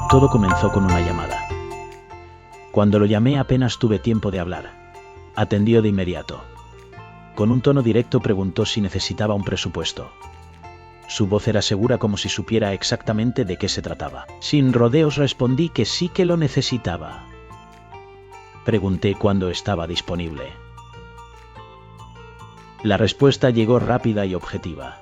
Todo comenzó con una llamada. Cuando lo llamé apenas tuve tiempo de hablar. Atendió de inmediato. Con un tono directo preguntó si necesitaba un presupuesto. Su voz era segura como si supiera exactamente de qué se trataba. Sin rodeos respondí que sí que lo necesitaba. Pregunté cuándo estaba disponible. La respuesta llegó rápida y objetiva.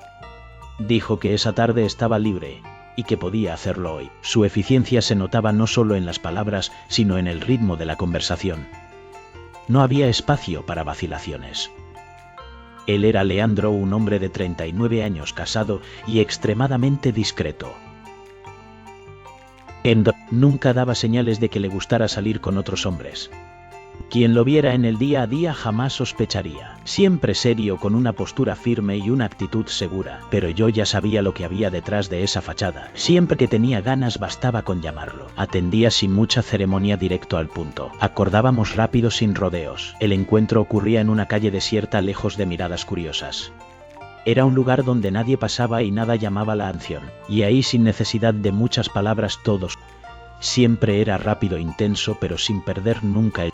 Dijo que esa tarde estaba libre y que podía hacerlo hoy. Su eficiencia se notaba no solo en las palabras, sino en el ritmo de la conversación. No había espacio para vacilaciones. Él era Leandro, un hombre de 39 años casado y extremadamente discreto. Nunca daba señales de que le gustara salir con otros hombres. Quien lo viera en el día a día jamás sospecharía. Siempre serio, con una postura firme y una actitud segura. Pero yo ya sabía lo que había detrás de esa fachada. Siempre que tenía ganas bastaba con llamarlo. Atendía sin mucha ceremonia, directo al punto. Acordábamos rápido, sin rodeos. El encuentro ocurría en una calle desierta, lejos de miradas curiosas. Era un lugar donde nadie pasaba y nada llamaba la atención. Y ahí, sin necesidad de muchas palabras, todos. Siempre era rápido, intenso, pero sin perder nunca el...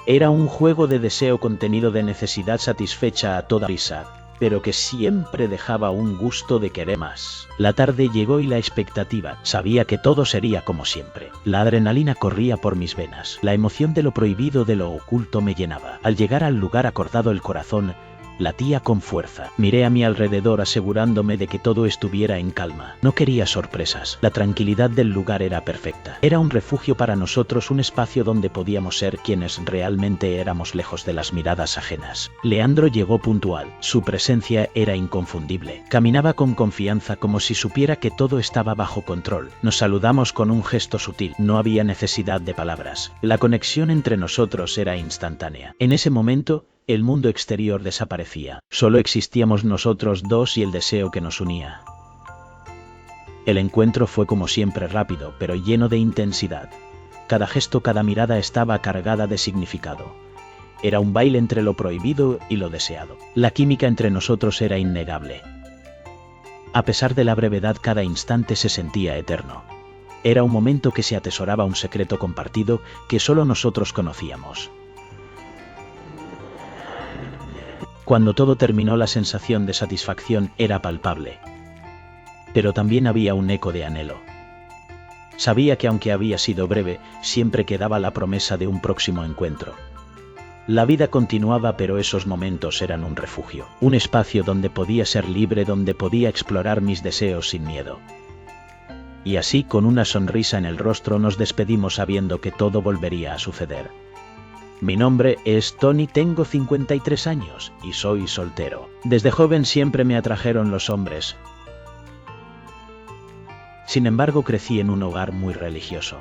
Era un juego de deseo contenido, de necesidad satisfecha a toda prisa, pero que siempre dejaba un gusto de querer más. La tarde llegó y la expectativa. Sabía que todo sería como siempre. La adrenalina corría por mis venas. La emoción de lo prohibido, de lo oculto, me llenaba. Al llegar al lugar acordado, el corazón latía con fuerza. Miré a mi alrededor asegurándome de que todo estuviera en calma. No quería sorpresas. La tranquilidad del lugar era perfecta. Era un refugio para nosotros, un espacio donde podíamos ser quienes realmente éramos, lejos de las miradas ajenas. Leandro llegó puntual. Su presencia era inconfundible. Caminaba con confianza, como si supiera que todo estaba bajo control. Nos saludamos con un gesto sutil. No había necesidad de palabras. La conexión entre nosotros era instantánea. En ese momento, el mundo exterior desaparecía. Solo existíamos nosotros dos y el deseo que nos unía. El encuentro fue, como siempre, rápido, pero lleno de intensidad. Cada gesto, cada mirada estaba cargada de significado. Era un baile entre lo prohibido y lo deseado. La química entre nosotros era innegable. A pesar de la brevedad, cada instante se sentía eterno. Era un momento que se atesoraba, un secreto compartido que solo nosotros conocíamos. Cuando todo terminó, la sensación de satisfacción era palpable. Pero también había un eco de anhelo. Sabía que aunque había sido breve, siempre quedaba la promesa de un próximo encuentro. La vida continuaba, pero esos momentos eran un refugio, un espacio donde podía ser libre, donde podía explorar mis deseos sin miedo. Y así, con una sonrisa en el rostro, nos despedimos sabiendo que todo volvería a suceder. Mi nombre es Tony, tengo 53 años y soy soltero. Desde joven siempre me atrajeron los hombres. Sin embargo, crecí en un hogar muy religioso.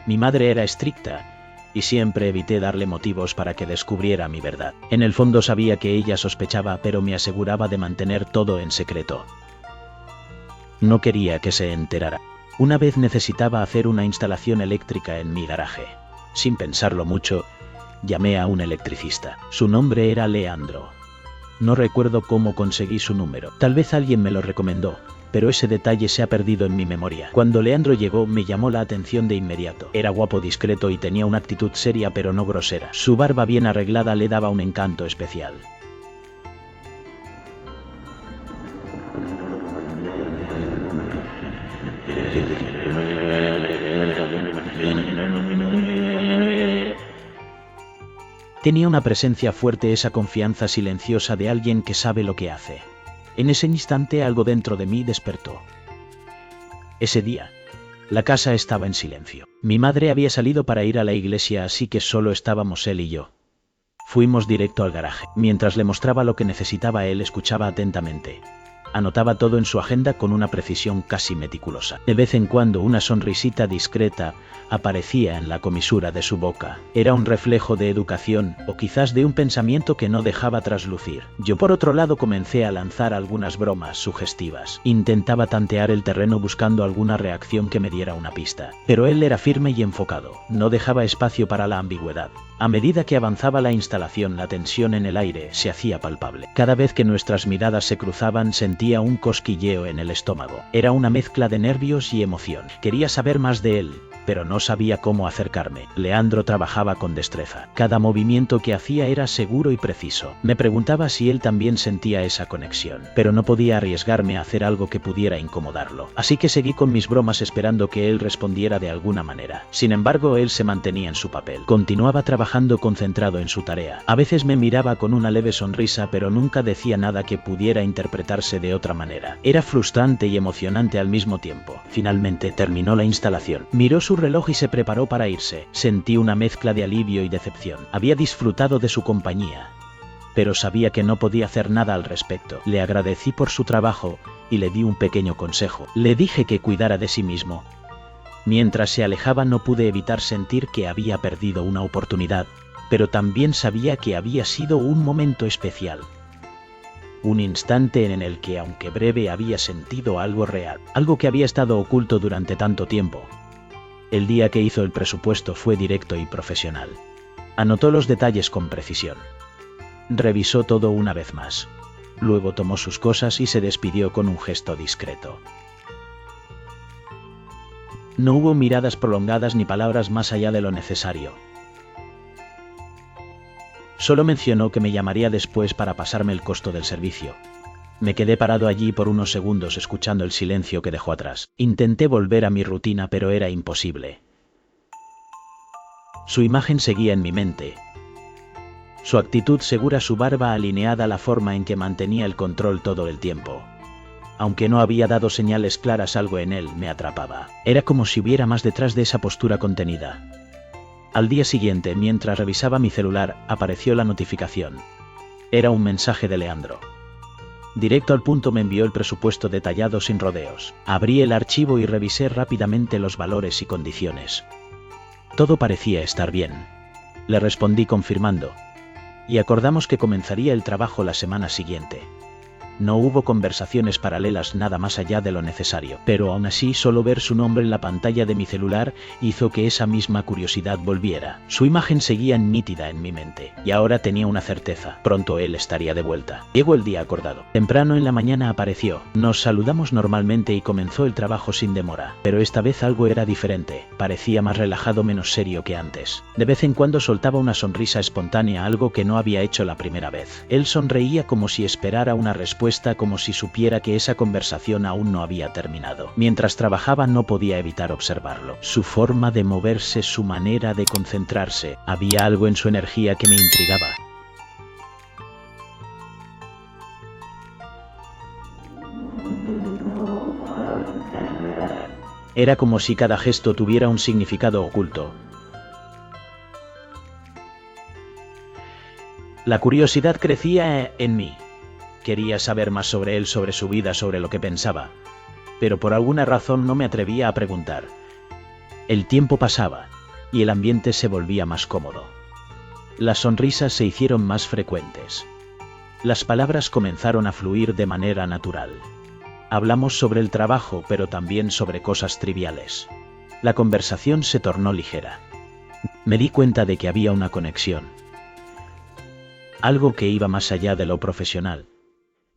Mi madre era estricta y siempre evité darle motivos para que descubriera mi verdad. En el fondo sabía que ella sospechaba, pero me aseguraba de mantener todo en secreto. No quería que se enterara. Una vez necesitaba hacer una instalación eléctrica en mi garaje. Sin pensarlo mucho, llamé a un electricista. Su nombre era Leandro. No recuerdo cómo conseguí su número. Tal vez alguien me lo recomendó, pero ese detalle se ha perdido en mi memoria. Cuando Leandro llegó, me llamó la atención de inmediato. Era guapo, discreto y tenía una actitud seria pero no grosera. Su barba bien arreglada le daba un encanto especial. Tenía una presencia fuerte, esa confianza silenciosa de alguien que sabe lo que hace. En ese instante algo dentro de mí despertó. Ese día, la casa estaba en silencio. Mi madre había salido para ir a la iglesia, así que solo estábamos él y yo. Fuimos directo al garaje. Mientras le mostraba lo que necesitaba, él escuchaba atentamente. Anotaba todo en su agenda con una precisión casi meticulosa. De vez en cuando una sonrisita discreta aparecía en la comisura de su boca. Era un reflejo de educación o quizás de un pensamiento que no dejaba traslucir. Yo, por otro lado, comencé a lanzar algunas bromas sugestivas. Intentaba tantear el terreno buscando alguna reacción que me diera una pista. Pero él era firme y enfocado. No dejaba espacio para la ambigüedad. A medida que avanzaba la instalación, la tensión en el aire se hacía palpable. Cada vez que nuestras miradas se cruzaban, sentía un cosquilleo en el estómago. Era una mezcla de nervios y emoción. Quería saber más de él, pero no sabía cómo acercarme. Leandro trabajaba con destreza. Cada movimiento que hacía era seguro y preciso. Me preguntaba si él también sentía esa conexión, pero no podía arriesgarme a hacer algo que pudiera incomodarlo. Así que seguí con mis bromas esperando que él respondiera de alguna manera. Sin embargo, él se mantenía en su papel. Continuaba trabajando concentrado en su tarea. A veces me miraba con una leve sonrisa, pero nunca decía nada que pudiera interpretarse de otra manera. Era frustrante y emocionante al mismo tiempo. Finalmente terminó la instalación. Miró su reloj y se preparó para irse. Sentí una mezcla de alivio y decepción. Había disfrutado de su compañía, pero sabía que no podía hacer nada al respecto. Le agradecí por su trabajo y le di un pequeño consejo. Le dije que cuidara de sí mismo. Mientras se alejaba, no pude evitar sentir que había perdido una oportunidad, pero también sabía que había sido un momento especial. Un instante en el que, aunque breve, había sentido algo real, algo que había estado oculto durante tanto tiempo. El día que hizo el presupuesto fue directo y profesional. Anotó los detalles con precisión. Revisó todo una vez más. Luego tomó sus cosas y se despidió con un gesto discreto. No hubo miradas prolongadas ni palabras más allá de lo necesario. Solo mencionó que me llamaría después para pasarme el costo del servicio. Me quedé parado allí por unos segundos escuchando el silencio que dejó atrás. Intenté volver a mi rutina, pero era imposible. Su imagen seguía en mi mente. Su actitud segura, su barba alineada, la forma en que mantenía el control todo el tiempo. Aunque no había dado señales claras, algo en él me atrapaba. Era como si hubiera más detrás de esa postura contenida. Al día siguiente, mientras revisaba mi celular, apareció la notificación. Era un mensaje de Leandro. Directo al punto me envió el presupuesto detallado sin rodeos. Abrí el archivo y revisé rápidamente los valores y condiciones. Todo parecía estar bien. Le respondí confirmando, y acordamos que comenzaría el trabajo la semana siguiente. No hubo conversaciones paralelas, nada más allá de lo necesario, pero aún así solo ver su nombre en la pantalla de mi celular hizo que esa misma curiosidad volviera. Su imagen seguía nítida en mi mente, y ahora tenía una certeza: pronto él estaría de vuelta. Llegó el día acordado. Temprano en la mañana apareció. Nos saludamos normalmente y comenzó el trabajo sin demora, pero esta vez algo era diferente. Parecía más relajado, menos serio que antes. De vez en cuando soltaba una sonrisa espontánea, algo que no había hecho la primera vez. Él sonreía como si esperara una respuesta, como si supiera que esa conversación aún no había terminado. Mientras trabajaba no podía evitar observarlo. Su forma de moverse, su manera de concentrarse. Había algo en su energía que me intrigaba. Era como si cada gesto tuviera un significado oculto. La curiosidad crecía en mí. Quería saber más sobre él, sobre su vida, sobre lo que pensaba, pero por alguna razón no me atrevía a preguntar. El tiempo pasaba, y el ambiente se volvía más cómodo. Las sonrisas se hicieron más frecuentes. Las palabras comenzaron a fluir de manera natural. Hablamos sobre el trabajo, pero también sobre cosas triviales. La conversación se tornó ligera. Me di cuenta de que había una conexión. Algo que iba más allá de lo profesional.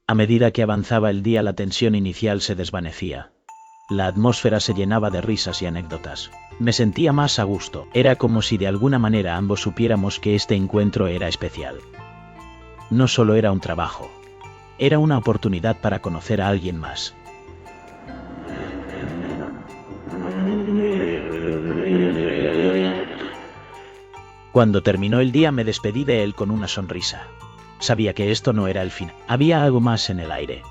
A medida que avanzaba el día, la tensión inicial se desvanecía. La atmósfera se llenaba de risas y anécdotas. Me sentía más a gusto. Era como si de alguna manera ambos supiéramos que este encuentro era especial. No solo era un trabajo, era una oportunidad para conocer a alguien más. Cuando terminó el día me despedí de él con una sonrisa. Sabía que esto no era el fin. Había algo más en el aire.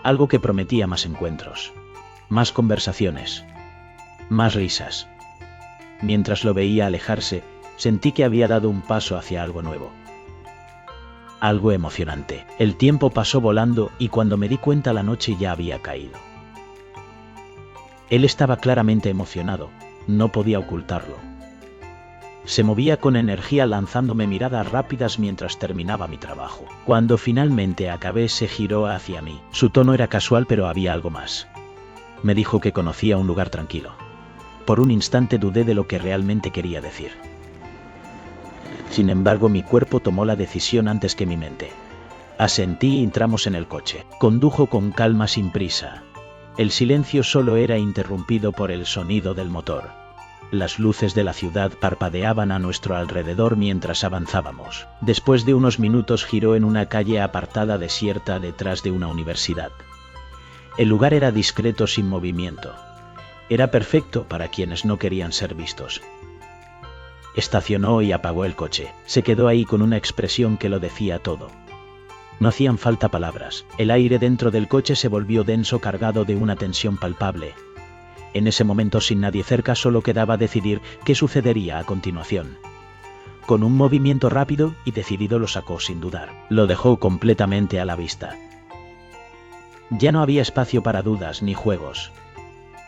Algo que prometía más encuentros, más conversaciones, más risas. Mientras lo veía alejarse, sentí que había dado un paso hacia algo nuevo. Algo emocionante. El tiempo pasó volando y cuando me di cuenta la noche ya había caído. Él estaba claramente emocionado, no podía ocultarlo. Se movía con energía lanzándome miradas rápidas mientras terminaba mi trabajo. Cuando finalmente acabé se giró hacia mí. Su tono era casual, pero había algo más. Me dijo que conocía un lugar tranquilo. Por un instante dudé de lo que realmente quería decir. Sin embargo, mi cuerpo tomó la decisión antes que mi mente. Asentí y entramos en el coche. Condujo con calma, sin prisa. El silencio solo era interrumpido por el sonido del motor. Las luces de la ciudad parpadeaban a nuestro alrededor mientras avanzábamos. Después de unos minutos giró en una calle apartada, desierta, detrás de una universidad. El lugar era discreto, sin movimiento. Era perfecto para quienes no querían ser vistos. Estacionó y apagó el coche. Se quedó ahí con una expresión que lo decía todo. No hacían falta palabras. El aire dentro del coche se volvió denso, cargado de una tensión palpable. En ese momento, sin nadie cerca, solo quedaba decidir qué sucedería a continuación. Con un movimiento rápido y decidido lo sacó sin dudar. Lo dejó completamente a la vista. Ya no había espacio para dudas ni juegos.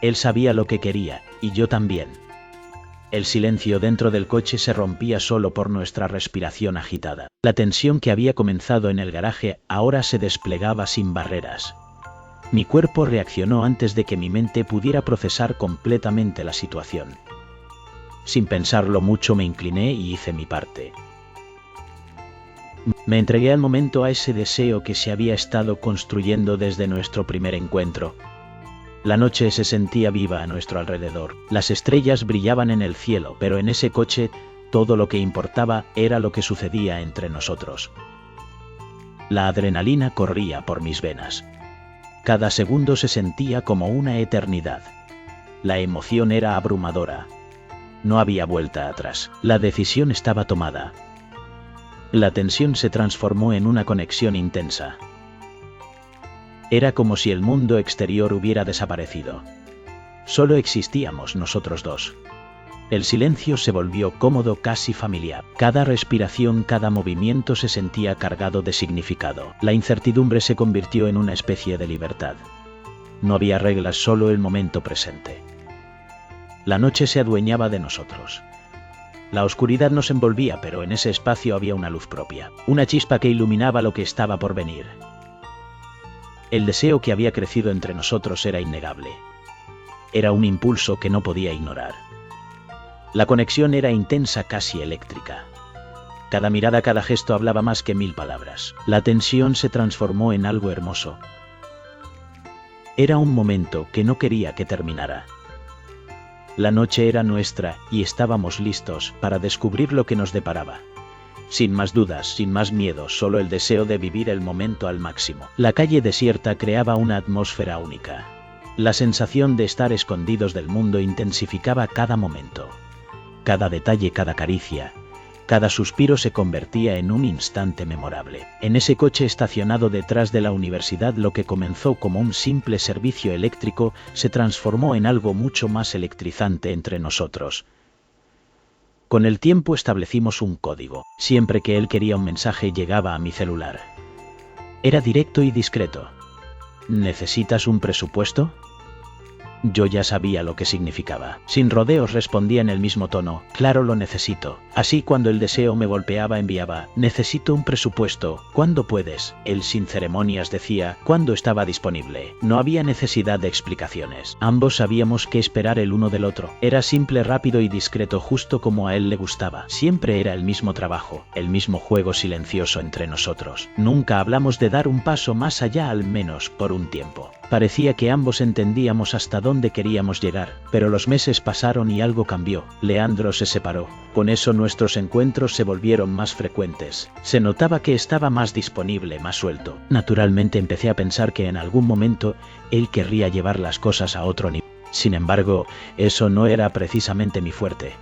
Él sabía lo que quería, y yo también. El silencio dentro del coche se rompía solo por nuestra respiración agitada. La tensión que había comenzado en el garaje ahora se desplegaba sin barreras. Mi cuerpo reaccionó antes de que mi mente pudiera procesar completamente la situación. Sin pensarlo mucho, me incliné y hice mi parte. Me entregué al momento, a ese deseo que se había estado construyendo desde nuestro primer encuentro. La noche se sentía viva a nuestro alrededor. Las estrellas brillaban en el cielo, pero en ese coche todo lo que importaba era lo que sucedía entre nosotros. La adrenalina corría por mis venas. Cada segundo se sentía como una eternidad. La emoción era abrumadora. No había vuelta atrás. La decisión estaba tomada. La tensión se transformó en una conexión intensa. Era como si el mundo exterior hubiera desaparecido. Solo existíamos nosotros dos. El silencio se volvió cómodo, casi familiar. Cada respiración, cada movimiento se sentía cargado de significado. La incertidumbre se convirtió en una especie de libertad. No había reglas, solo el momento presente. La noche se adueñaba de nosotros. La oscuridad nos envolvía, pero en ese espacio había una luz propia, una chispa que iluminaba lo que estaba por venir. El deseo que había crecido entre nosotros era innegable. Era un impulso que no podía ignorar. La conexión era intensa, casi eléctrica. Cada mirada, cada gesto hablaba más que 1000 palabras. La tensión se transformó en algo hermoso. Era un momento que no quería que terminara. La noche era nuestra y estábamos listos para descubrir lo que nos deparaba. Sin más dudas, sin más miedo, solo el deseo de vivir el momento al máximo. La calle desierta creaba una atmósfera única. La sensación de estar escondidos del mundo intensificaba cada momento. Cada detalle, cada caricia, cada suspiro se convertía en un instante memorable. En ese coche estacionado detrás de la universidad, lo que comenzó como un simple servicio eléctrico se transformó en algo mucho más electrizante entre nosotros. Con el tiempo establecimos un código. Siempre que él quería un mensaje llegaba a mi celular. Era directo y discreto. ¿Necesitas un presupuesto? Yo ya sabía lo que significaba. Sin rodeos respondía en el mismo tono: claro, lo necesito. Así, cuando el deseo me golpeaba, enviaba: necesito un presupuesto, ¿cuándo puedes? Él sin ceremonias decía cuándo estaba disponible. No había necesidad de explicaciones. Ambos sabíamos qué esperar el uno del otro. Era simple, rápido y discreto, justo como a él le gustaba. Siempre era el mismo trabajo, el mismo juego silencioso entre nosotros. Nunca hablamos de dar un paso más allá, al menos por un tiempo. Parecía que ambos entendíamos hasta dónde queríamos llegar, pero los meses pasaron y algo cambió. Leandro se separó. Con eso nuestros encuentros se volvieron más frecuentes. Se notaba que estaba más disponible, más suelto. Naturalmente empecé a pensar que en algún momento él querría llevar las cosas a otro nivel. Sin embargo, eso no era precisamente mi fuerte.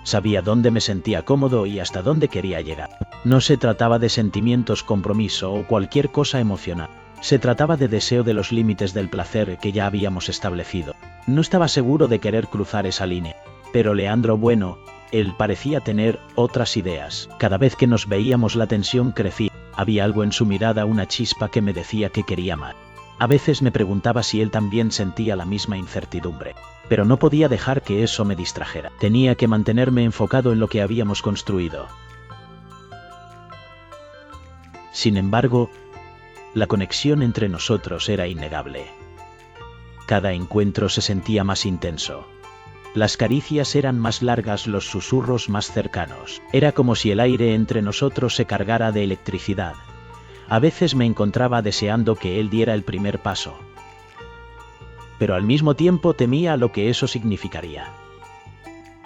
Sabía dónde me sentía cómodo y hasta dónde quería llegar. No se trataba de sentimientos, compromiso o cualquier cosa emocional. Se trataba de deseo, de los límites del placer que ya habíamos establecido. No estaba seguro de querer cruzar esa línea. Pero Leandro, bueno, él parecía tener otras ideas. Cada vez que nos veíamos la tensión crecía. Había algo en su mirada, una chispa que me decía que quería más. A veces me preguntaba si él también sentía la misma incertidumbre. Pero no podía dejar que eso me distrajera. Tenía que mantenerme enfocado en lo que habíamos construido. Sin embargo, la conexión entre nosotros era innegable. Cada encuentro se sentía más intenso. Las caricias eran más largas, los susurros más cercanos. Era como si el aire entre nosotros se cargara de electricidad. A veces me encontraba deseando que él diera el primer paso, pero al mismo tiempo temía lo que eso significaría.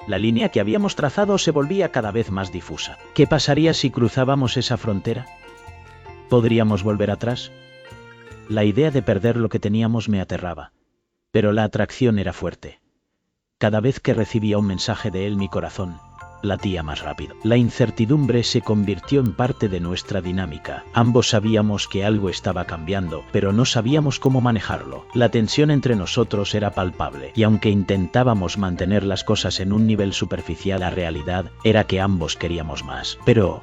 La línea que habíamos trazado se volvía cada vez más difusa. ¿Qué pasaría si cruzábamos esa frontera? ¿Podríamos volver atrás? La idea de perder lo que teníamos me aterraba, pero la atracción era fuerte. Cada vez que recibía un mensaje de él, mi corazón latía más rápido. La incertidumbre se convirtió en parte de nuestra dinámica. Ambos sabíamos que algo estaba cambiando, pero no sabíamos cómo manejarlo. La tensión entre nosotros era palpable, y aunque intentábamos mantener las cosas en un nivel superficial, la realidad era que ambos queríamos más. Pero,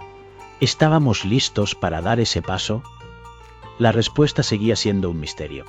¿estábamos listos para dar ese paso? La respuesta seguía siendo un misterio.